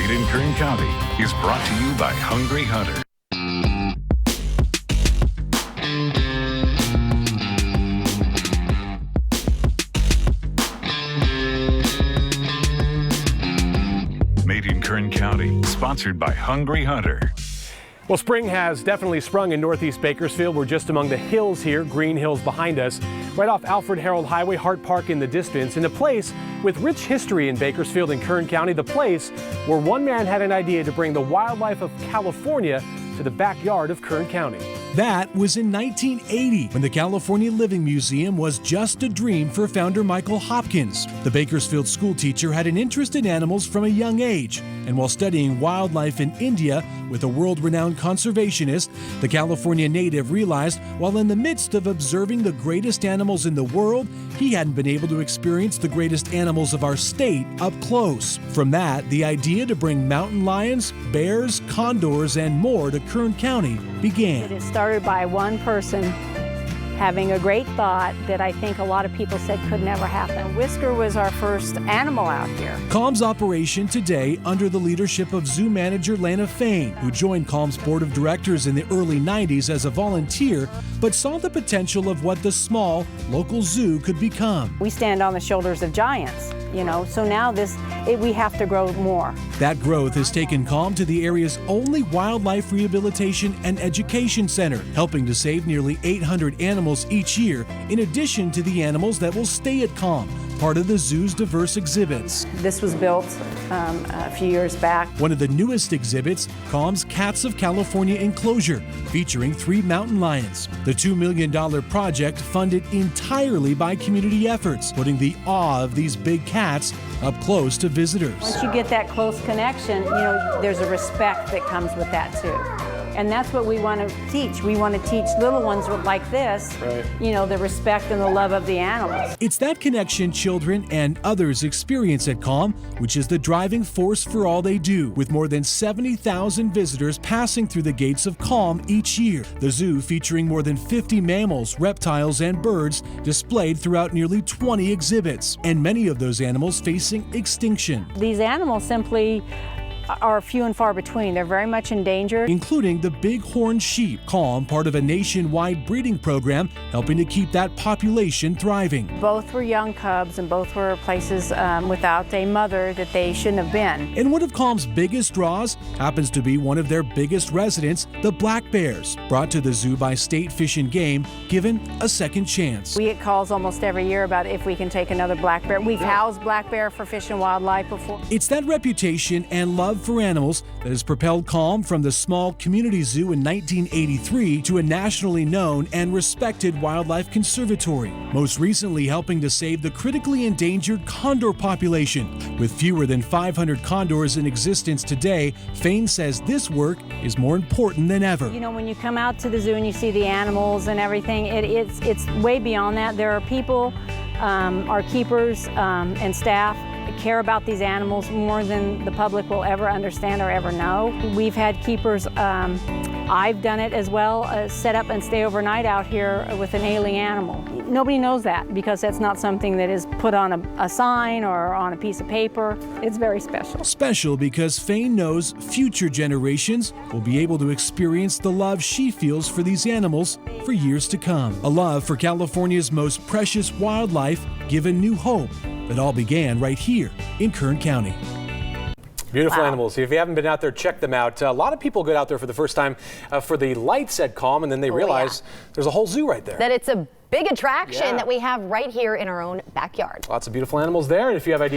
Made in Kern County is brought to you by Hungry Hunter. Made in Kern County, sponsored by Hungry Hunter. Well, spring has definitely sprung in northeast Bakersfield. We're just among the hills here, green hills behind us, right off Alfred Harold Highway, Hart Park in the distance, in a place with rich history in Bakersfield and Kern County, the place where one man had an idea to bring the wildlife of California to the backyard of Kern County. That was in 1980, when the California Living Museum was just a dream for founder Michael Hopkins. The Bakersfield school teacher had an interest in animals from a young age, and while studying wildlife in India with a world-renowned conservationist, the California native realized while in the midst of observing the greatest animals in the world, he hadn't been able to experience the greatest animals of our state up close. From that, the idea to bring mountain lions, bears, condors, and more to Kern County began. It started by one person having a great thought that I think a lot of people said could never happen. Whisker was our first animal out here. Calm's operation today under the leadership of zoo manager Lana Fain, who joined Calm's board of directors in the early 90s as a volunteer, but saw the potential of what the small local zoo could become. We stand on the shoulders of giants, you know, so now we have to grow more. That growth has taken Calm to the area's only wildlife rehabilitation and education center, helping to save nearly 800 animals each year, in addition to the animals that will stay at Calm, part of the zoo's diverse exhibits. This was built a few years back. One of the newest exhibits, Calm's Cats of California enclosure, featuring 3 mountain lions. The $2 million project funded entirely by community efforts, putting the awe of these big cats up close to visitors. Once you get that close connection, you know, there's a respect that comes with that too. And that's what we want to teach. We want to teach little ones like this, you know, the respect and the love of the animals. It's that connection children and others experience at Calm, which is the driving force for all they do, with more than 70,000 visitors passing through the gates of Calm each year. The zoo featuring more than 50 mammals, reptiles, and birds displayed throughout nearly 20 exhibits, and many of those animals facing extinction. These animals simply are few and far between. They're very much endangered. Including the bighorn sheep, Calm, part of a nationwide breeding program helping to keep that population thriving. Both were young cubs and both were places without a mother that they shouldn't have been. And one of Calm's biggest draws happens to be one of their biggest residents, the black bears, brought to the zoo by State Fish and Game, given a second chance. We get calls almost every year about if we can take another black bear. We've housed black bear for Fish and Wildlife before. It's that reputation and love for animals that has propelled Calm from the small community zoo in 1983 to a nationally known and respected wildlife conservatory, most recently helping to save the critically endangered condor population. With fewer than 500 condors in existence today, Fain says this work is more important than ever. You know, when you come out to the zoo and you see the animals and everything, it's way beyond that. There are people, our keepers and staff, care about these animals more than the public will ever understand or ever know. We've had keepers, I've done it as well, set up and stay overnight out here with an ailing animal. Nobody knows that because that's not something that is put on a sign or on a piece of paper. It's very special. Special because Fain knows future generations will be able to experience the love she feels for these animals for years to come. A love for California's most precious wildlife given new hope that all began right here in Kern County. Beautiful animals. If you haven't been out there, check them out. A lot of people go out there for the first time for the lights at Calm, and then they realize there's a whole zoo right there. That it's a big attraction that we have right here in our own backyard. Lots of beautiful animals there, and if you have ideas